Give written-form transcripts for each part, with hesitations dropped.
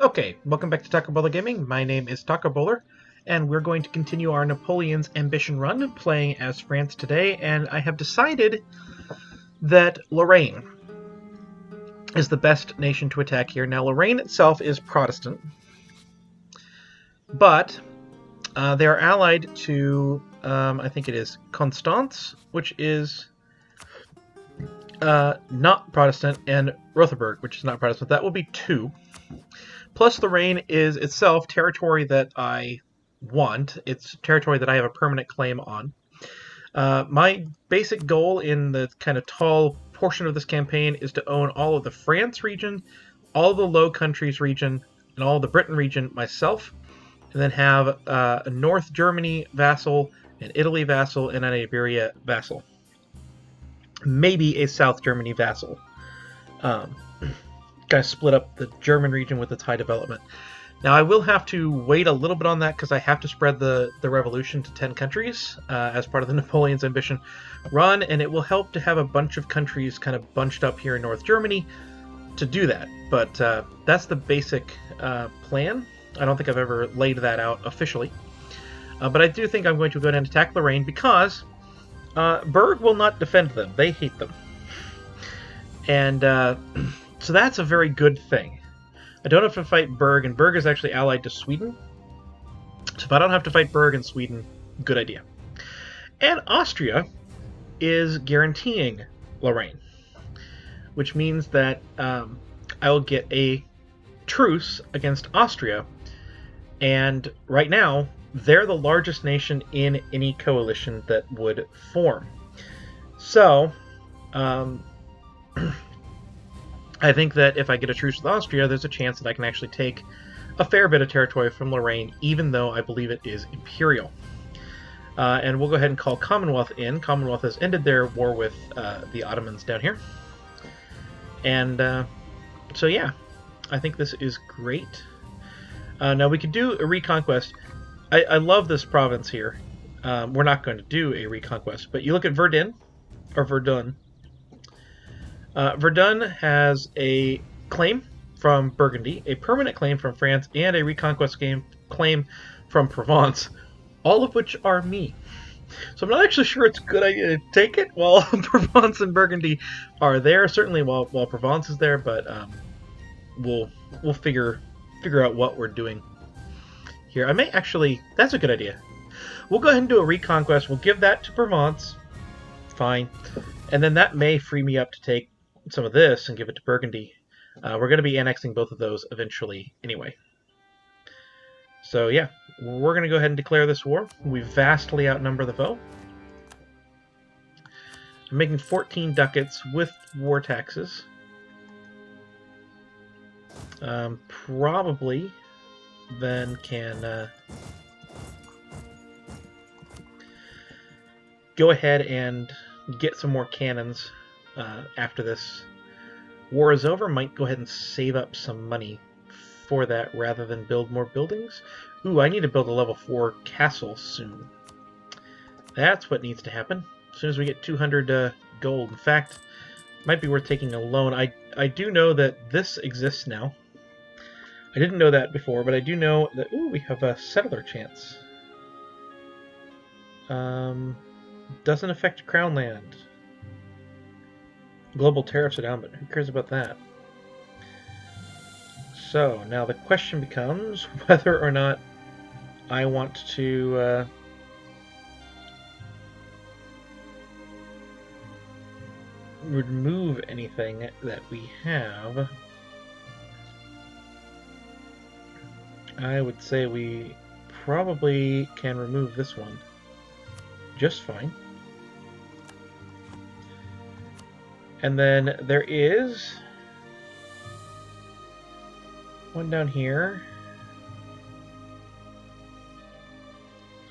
Okay, welcome back to Taco Bowler Gaming. My name is Taco Bowler, and we're going to continue our Napoleon's Ambition run, playing as France today, and I have decided that Lorraine is the best nation to attack here. Now, Lorraine itself is Protestant, but they are allied to, I think it is Constance, which is not Protestant, and Rothenburg, which is not Protestant. That will be two. Plus, Lorraine is itself territory that I want. It's territory that I have a permanent claim on. My basic goal in the kind of tall portion of this campaign is to own all of the France region, all of the Low Countries region, and all of the Britain region myself, and then have a North Germany vassal, an Italy vassal, and an Iberia vassal. Maybe a South Germany vassal. Kind of split up the German region with its high development. Now, I will have to wait a little bit on that because I have to spread the revolution to 10 countries as part of the Napoleon's Ambition run, and it will help to have a bunch of countries kind of bunched up here in North Germany to do that. But that's the basic plan. I don't think I've ever laid that out officially. But I do think I'm going to go ahead and attack Lorraine because Berg will not defend them. They hate them. And so that's a very good thing. I don't have to fight Berg, and Berg is actually allied to Sweden. So if I don't have to fight Berg and Sweden, good idea. And Austria is guaranteeing Lorraine, which means that I will get a truce against Austria. And right now, they're the largest nation in any coalition that would form. So, I think that if I get a truce with Austria, there's a chance that I can actually take a fair bit of territory from Lorraine, even though I believe it is imperial. And we'll go ahead and call Commonwealth in. Commonwealth has ended their war with the Ottomans down here. And so yeah, I think this is great. Now we could do a reconquest. I love this province here. We're not going to do a reconquest, but you look at Verdun, or Verdun. Verdun has a claim from Burgundy, a permanent claim from France, and a reconquest claim from Provence, all of which are me. So I'm not actually sure it's a good idea to take it while Provence and Burgundy are there. Certainly while Provence is there, but we'll figure out what we're doing here. I may actually... That's a good idea. We'll go ahead and do a reconquest. We'll give that to Provence. Fine. And then that may free me up to take some of this and give it to Burgundy. We're going to be annexing both of those eventually anyway. So yeah, we're going to go ahead and declare this war. We vastly outnumber the foe. I'm making 14 ducats with war taxes. Probably then can go ahead and get some more cannons after this war is over. Might go ahead and save up some money for that rather than build more buildings. Ooh, I need to build a level 4 castle soon. That's what needs to happen. As soon as we get 200 gold. In fact, it might be worth taking a loan. I do know that this exists now. I didn't know that before, but I do know that... Ooh, we have a settler chance. Doesn't affect crown land. Global tariffs are down, but who cares about that? So, now the question becomes whether or not I want to remove anything that we have. I would say we probably can remove this one just fine. And then there is one down here.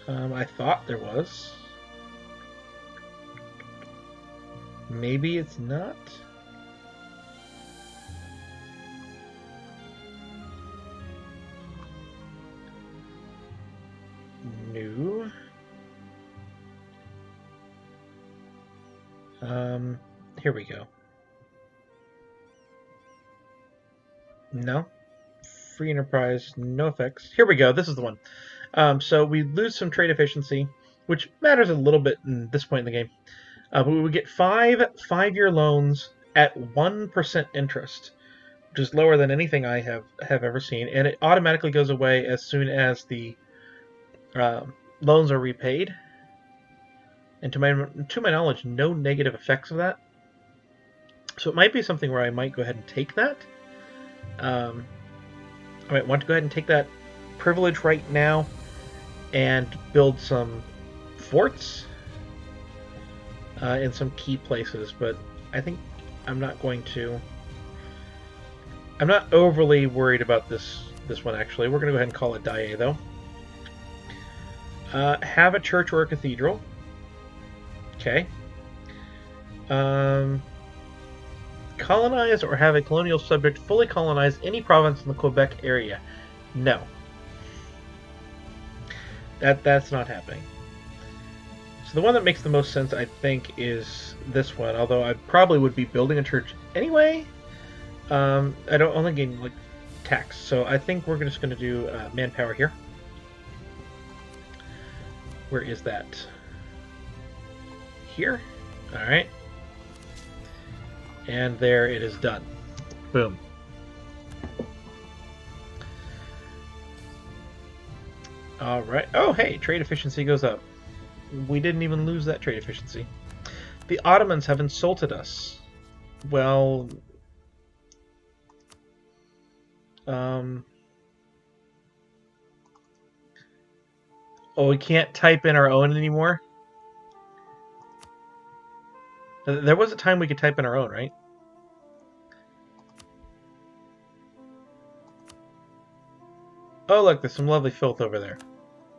I thought there was. Maybe it's not. No. Here we go. No. free enterprise, no effects. Here we go. This is the one. So we lose some trade efficiency, which matters a little bit in this point in the game. But we would get 5-year loans at 1% interest, which is lower than anything I have ever seen, and it automatically goes away as soon as the loans are repaid. And to my knowledge, no negative effects of that. So it might be something where I might go ahead and take that. I might want to go ahead and take that privilege right now and build some forts in some key places, but I think I'm not going to. I'm not overly worried about this one, actually. We're going to go ahead and call it Die, though. Have a church or a cathedral. Okay. Colonize or have a colonial subject fully colonize any province in the Quebec area. No. That's not happening. So the one that makes the most sense, I think, is this one, although I probably would be building a church anyway. I don't only gain like tax, so I think we're just going to do manpower here. Where is that? Here. All right. And there it is done. Boom. All right. Oh, hey, trade efficiency goes up. We didn't even lose that trade efficiency. The Ottomans have insulted us. Well, oh, we can't type in our own anymore? There was a time we could type in our own, right? Oh, look, there's some lovely filth over there.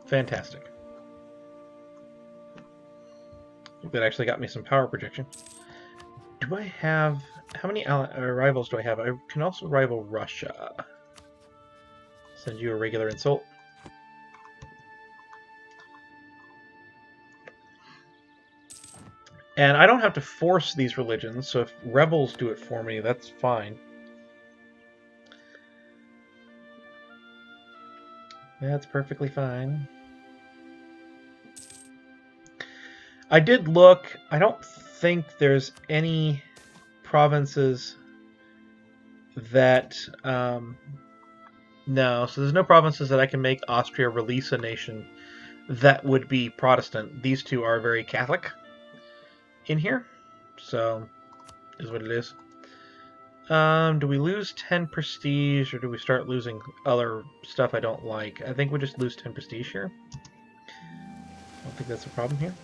Fantastic. I think that actually got me some power projection. Do I have... How many rivals do I have? I can also rival Russia. Send you a regular insult. And I don't have to force these religions, so if rebels do it for me, that's fine. That's perfectly fine. I did look. I don't think there's any provinces that... no, so there's no provinces that I can make Austria release a nation that would be Protestant. These two are very Catholic in here, so is what it is. Do we lose 10 prestige, or do we start losing other stuff I don't like? I think we just lose 10 prestige here. I don't think that's a problem here.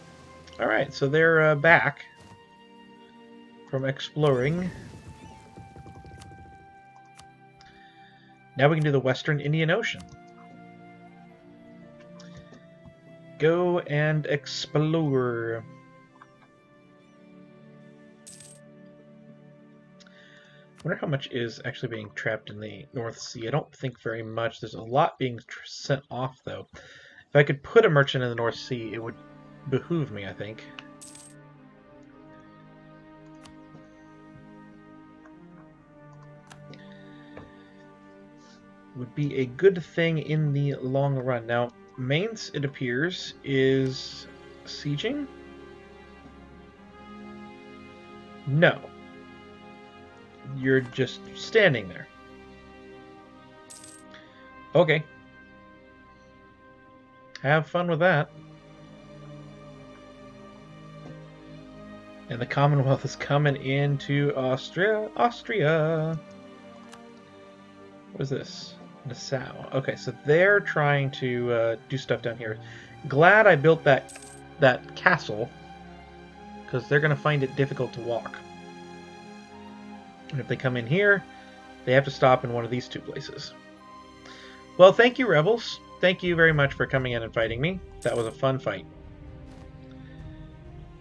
Alright, so they're back from exploring. Now we can do the Western Indian Ocean. Go and explore. I wonder how much is actually being trapped in the North Sea. I don't think very much. There's a lot being sent off, though. If I could put a merchant in the North Sea, it would behoove me, I think. Would be a good thing in the long run. Now, Mainz, it appears, is sieging? No. You're just standing there. Okay. Have fun with that. And the Commonwealth is coming into Austria. What is this? Nassau. Okay, so they're trying to do stuff down here. Glad I built that castle, because they're going to find it difficult to walk. And if they come in here, they have to stop in one of these two places. Well, thank you, rebels. Thank you very much for coming in and fighting me. That was a fun fight.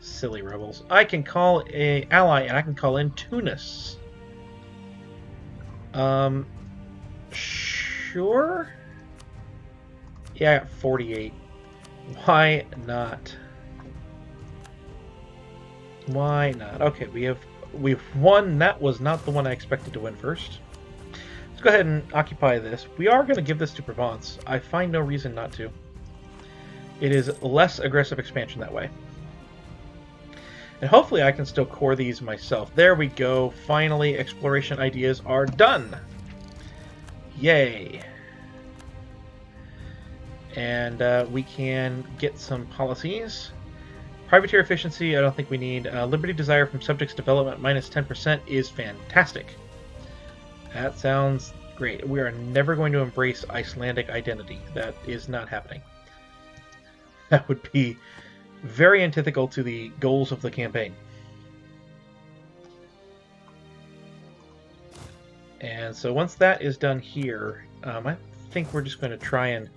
Silly rebels. I can call an ally, and I can call in Tunis. Sure? Yeah, I got 48. Why not? Why not? Okay, we've won. That was not the one I expected to win first. Let's go ahead and occupy this. We are going to give this to Provence. I find no reason not to. It is less aggressive expansion that way. And hopefully I can still core these myself. There we go. Finally, exploration ideas are done. Yay. And we can get some policies. Privateer efficiency, I don't think we need. Liberty desire from subjects development minus 10% is fantastic. That sounds great. We are never going to embrace Icelandic identity. That is not happening. That would be very antithetical to the goals of the campaign. And so once that is done here, I think we're just going to try and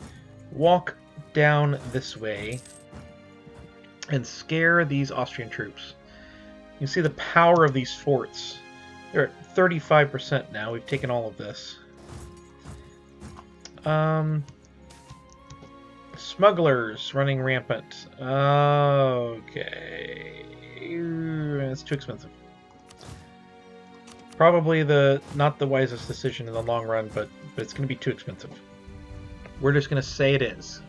walk down this way and scare these Austrian troops. You can see the power of these forts. They're at 35% now. We've taken all of this. Smugglers running rampant. Okay. It's too expensive. Probably not the wisest decision in the long run, but it's going to be too expensive. We're just going to say it is.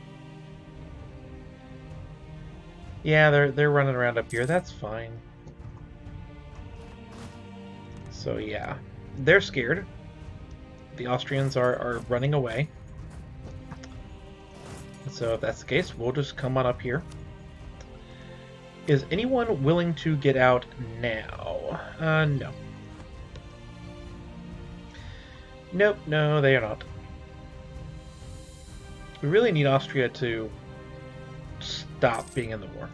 Yeah, they're running around up here. That's fine. So yeah, they're scared. The Austrians are running away. So if that's the case, we'll just come on up here. Is anyone willing to get out now? No. Nope, no, they are not. We really need Austria to stop being in the war.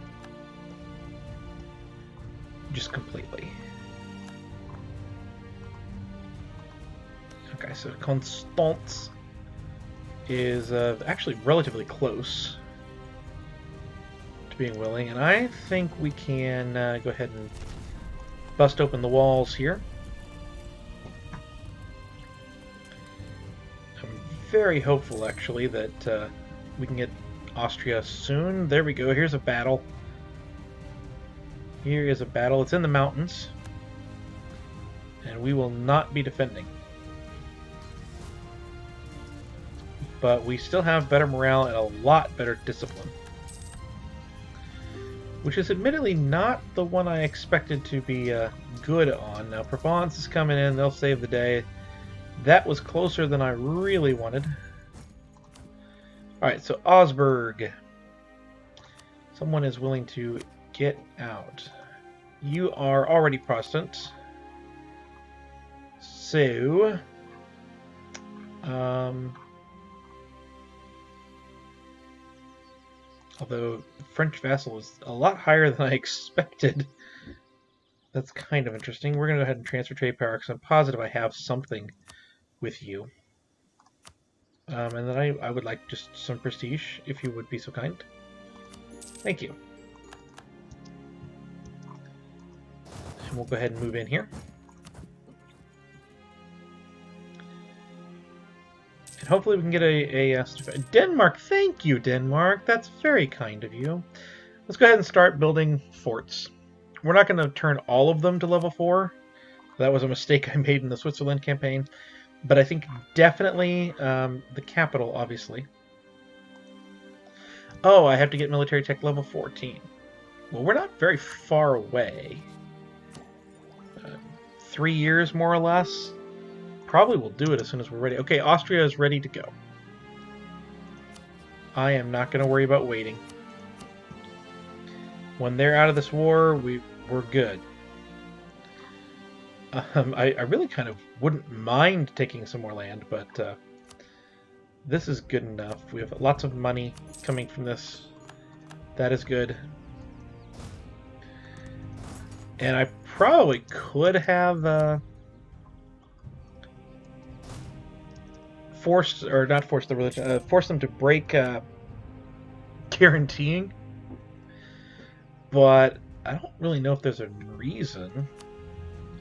Just completely. Okay, so Constance is actually relatively close to being willing, and I think we can go ahead and bust open the walls here. I'm very hopeful, actually, that we can get Austria soon. There we go. Here's a battle. Here is a battle. It's in the mountains, and we will not be defending. But we still have better morale and a lot better discipline. Which is admittedly not the one I expected to be good on. Now Provence is coming in, they'll save the day. That was closer than I really wanted. Alright, so Augsburg. Someone is willing to get out. You are already Protestant. So... although French vassal is a lot higher than I expected. That's kind of interesting. We're going to go ahead and transfer trade power because I'm positive I have something with you. And then I would like just some prestige, if you would be so kind. Thank you. And we'll go ahead and move in here. And hopefully we can get a Denmark. Thank you, Denmark. That's very kind of you. Let's go ahead and start building forts. We're not going to turn all of them to level 4. That was a mistake I made in the Switzerland campaign. But I think definitely the capital, obviously. Oh, I have to get military tech level 14. Well, we're not very far away. 3 years, more or less. Probably will do it as soon as we're ready. Okay, Austria is ready to go. I am not going to worry about waiting. When they're out of this war, we're good. I really kind of wouldn't mind taking some more land, but this is good enough. We have lots of money coming from this. That is good. And I probably could have forced them to break guaranteeing. But I don't really know if there's a reason.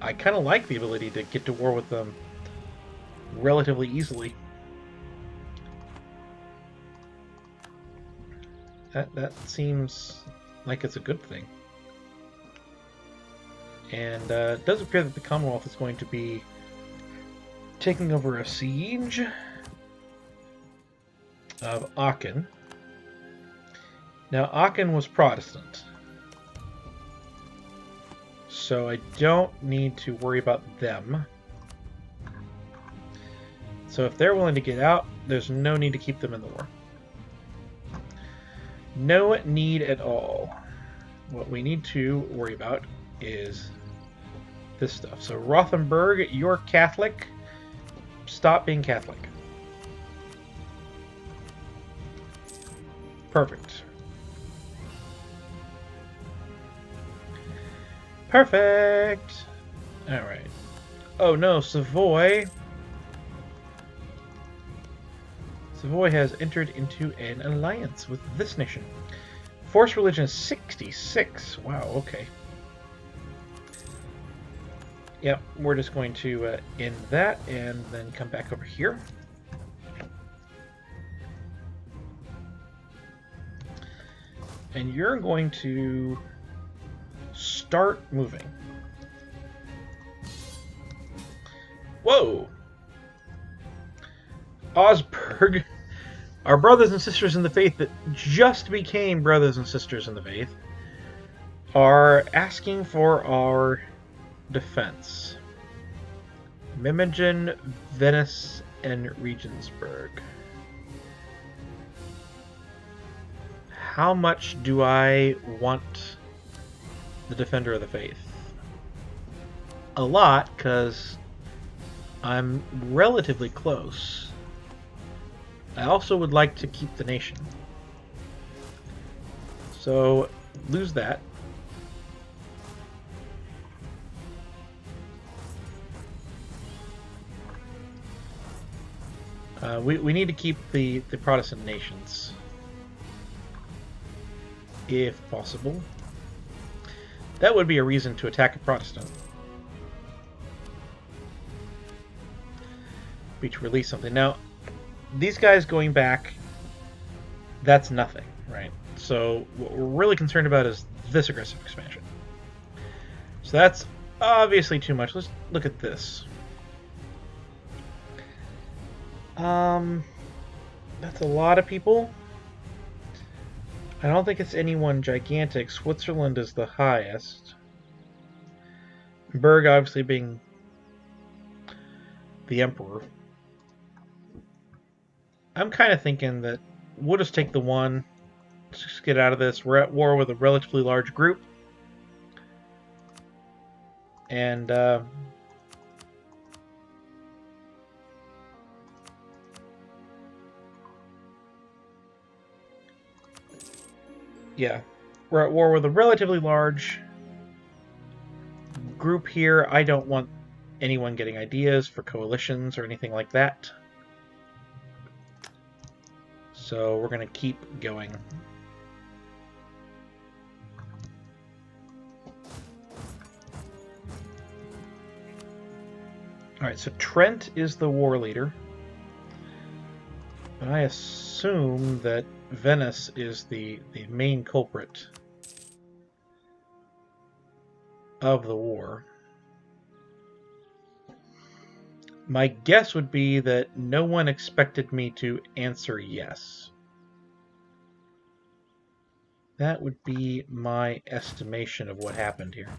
I kind of like the ability to get to war with them relatively easily. That seems like it's a good thing. And it does appear that the Commonwealth is going to be taking over a siege of Aachen. Now, Aachen was Protestant, so I don't need to worry about them. So if they're willing to get out, there's no need to keep them in the war. No need at all. What we need to worry about is this stuff. So Rothenburg, you're Catholic. Stop being Catholic. Perfect. Perfect! Alright. Oh no, Savoy. Savoy has entered into an alliance with this nation. Force religion is 66. Wow, okay. Yep, we're just going to end that and then come back over here. And you're going to start moving. Whoa! Augsburg, our brothers and sisters in the faith that just became brothers and sisters in the faith, are asking for our defense. Memmingen, Venice, and Regensburg. How much do I want the Defender of the Faith? A lot, because I'm relatively close. I also would like to keep the nation. So, lose that. We need to keep the Protestant nations, if possible. That would be a reason to attack a Protestant. Be to release something. Now, these guys going back, that's nothing, right? So what we're really concerned about is this aggressive expansion. So that's obviously too much. Let's look at this. That's a lot of people. I don't think it's anyone gigantic. Switzerland is the highest. Berg obviously being the emperor. I'm kind of thinking that we'll just take the one. Let's just get out of this. We're at war with a relatively large group. And yeah, we're at war with a relatively large group here. I don't want anyone getting ideas for coalitions or anything like that. So we're going to keep going. Alright, so Trent is the war leader. But I assume that Venice is the main culprit of the war. My guess would be that no one expected me to answer yes. That would be my estimation of what happened here.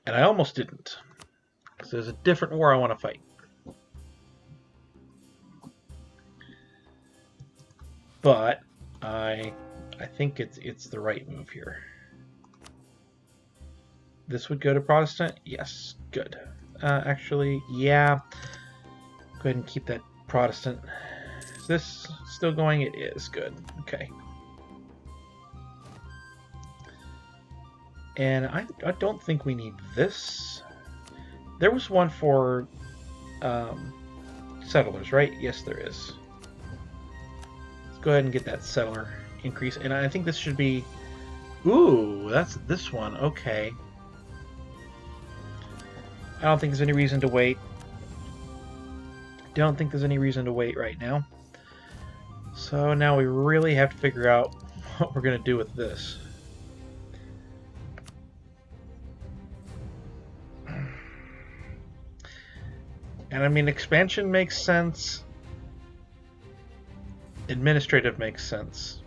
And I almost didn't, because there's a different war I want to fight. But I think it's the right move here. This would go to Protestant? Yes, good. Actually, yeah. Go ahead and keep that Protestant. Is this still going? It is. Good. Okay. And I don't think we need this. There was one for settlers, right? Yes, there is. Let's go ahead and get that settler increase. And I think this should be... Ooh, that's this one. Okay. I don't think there's any reason to wait. Don't think there's any reason to wait right now. So now we really have to figure out what we're going to do with this. And I mean, expansion makes sense. Administrative makes sense.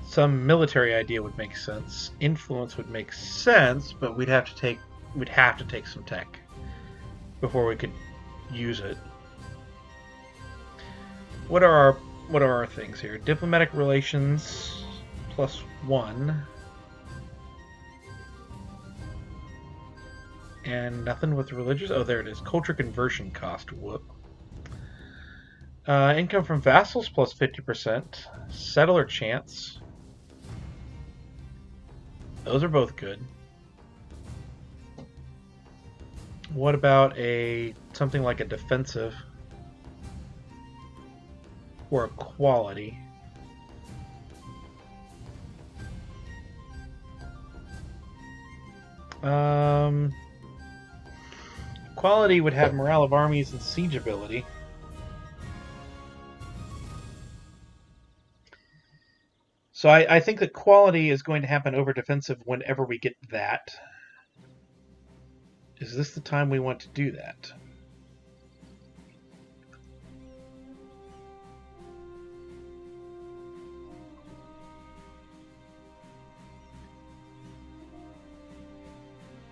Some military idea would make sense. Influence would make sense, but we'd have to take some tech before we could use it. What are our things here? Diplomatic relations +1. And nothing with religious. Oh, there it is. Culture conversion cost. Whoop. Income from vassals +50%. Settler chance. Those are both good. What about something like a defensive or a quality? Quality would have morale of armies and siege ability. So I think that quality is going to happen over defensive whenever we get that. Is this the time we want to do that?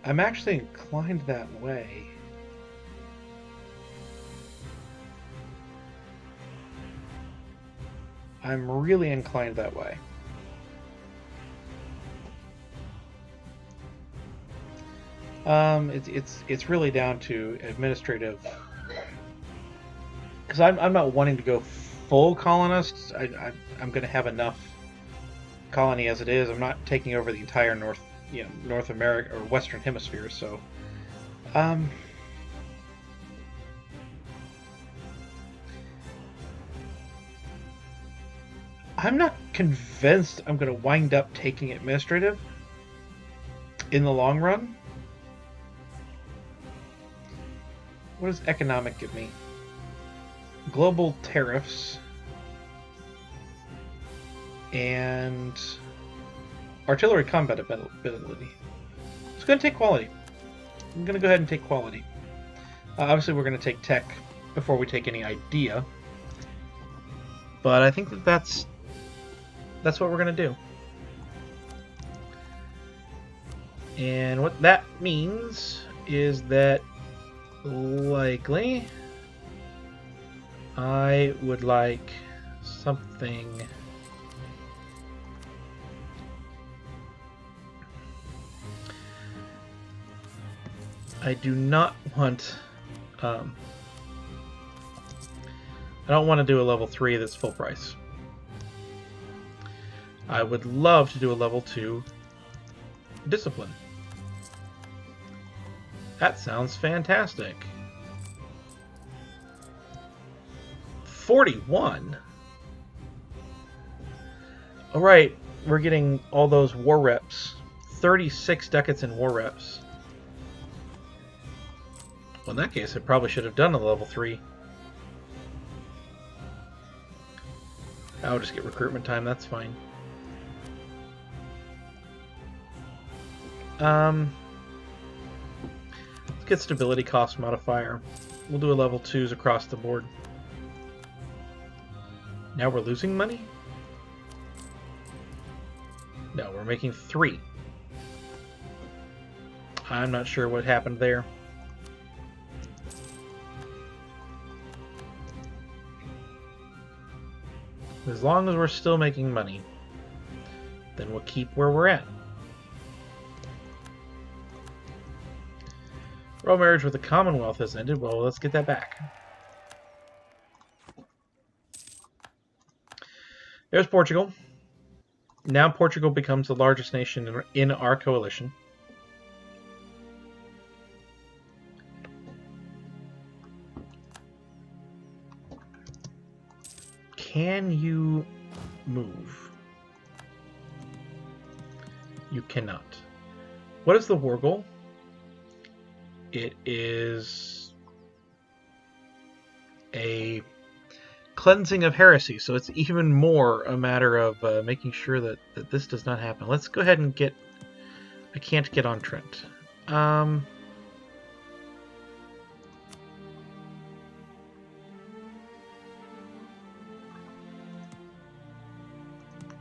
I'm actually inclined that way. I'm really inclined that way. It's really down to administrative, because I'm not wanting to go full colonist. I'm going to have enough colony as it is. I'm not taking over the entire North America or Western Hemisphere. So, I'm not convinced I'm going to wind up taking administrative in the long run. What does economic give me? Global tariffs and artillery combat ability. It's going to take quality. I'm going to go ahead and take quality. Obviously, we're going to take tech before we take any idea. But I think that's what we're going to do. And what that means is that likely I would like something I do not want I don't want to do a level 3 that's full price. I would love to do a level 2 discipline. That sounds fantastic. 41? Alright, we're getting all those war reps. 36 ducats in war reps. Well, in that case, I probably should have done a level 3. I'll just get recruitment time, that's fine. Let's get stability cost modifier. We'll do a level 2s across the board. Now we're losing money? No, we're making 3. I'm not sure what happened there. As long as we're still making money, then we'll keep where we're at. Royal marriage with the Commonwealth has ended. Well, let's get that back. There's Portugal. Now Portugal becomes the largest nation in our coalition. Can you move? You cannot. What is the war goal? It is a cleansing of heresy, so it's even more a matter of making sure that this does not happen. Let's go ahead and get... I can't get on Trent.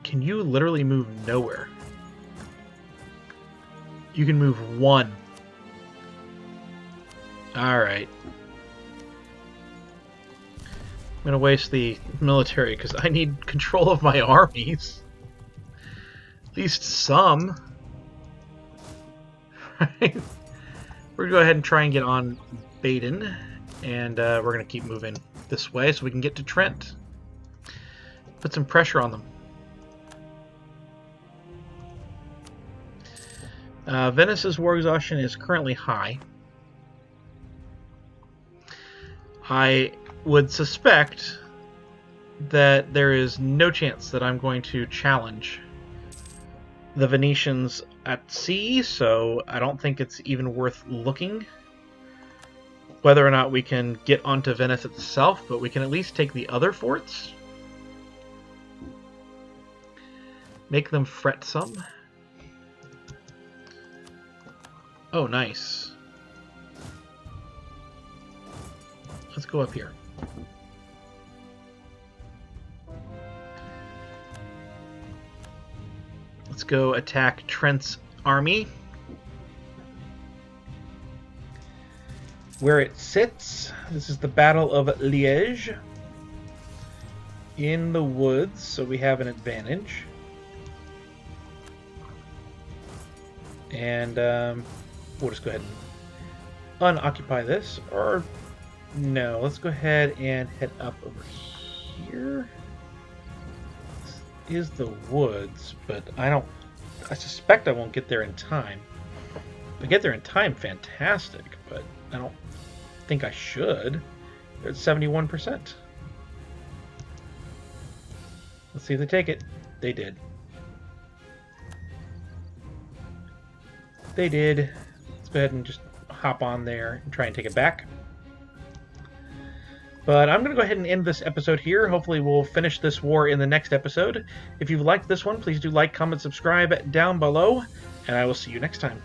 Can you literally move nowhere? You can move 1. Alright. I'm gonna waste the military because I need control of my armies. At least some. Right? We're gonna go ahead and try and get on Baden, and we're gonna keep moving this way so we can get to Trent. Put some pressure on them. Venice's war exhaustion is currently high. I would suspect that there is no chance that I'm going to challenge the Venetians at sea, so I don't think it's even worth looking whether or not we can get onto Venice itself, but we can at least take the other forts. Make them fret some. Oh, nice. Let's go up here. Let's go attack Trent's army. Where it sits, this is the Battle of Liège. In the woods, so we have an advantage. And we'll just go ahead and unoccupy this, or no, let's go ahead and head up over here. This is the woods, but I suspect I won't get there in time. If I get there in time, fantastic, but I don't think I should. They're at 71%. Let's see if they take it. They did. They did. Let's go ahead and just hop on there and try and take it back. But I'm going to go ahead and end this episode here. Hopefully we'll finish this war in the next episode. If you've liked this one, please do like, comment, subscribe down below, and I will see you next time.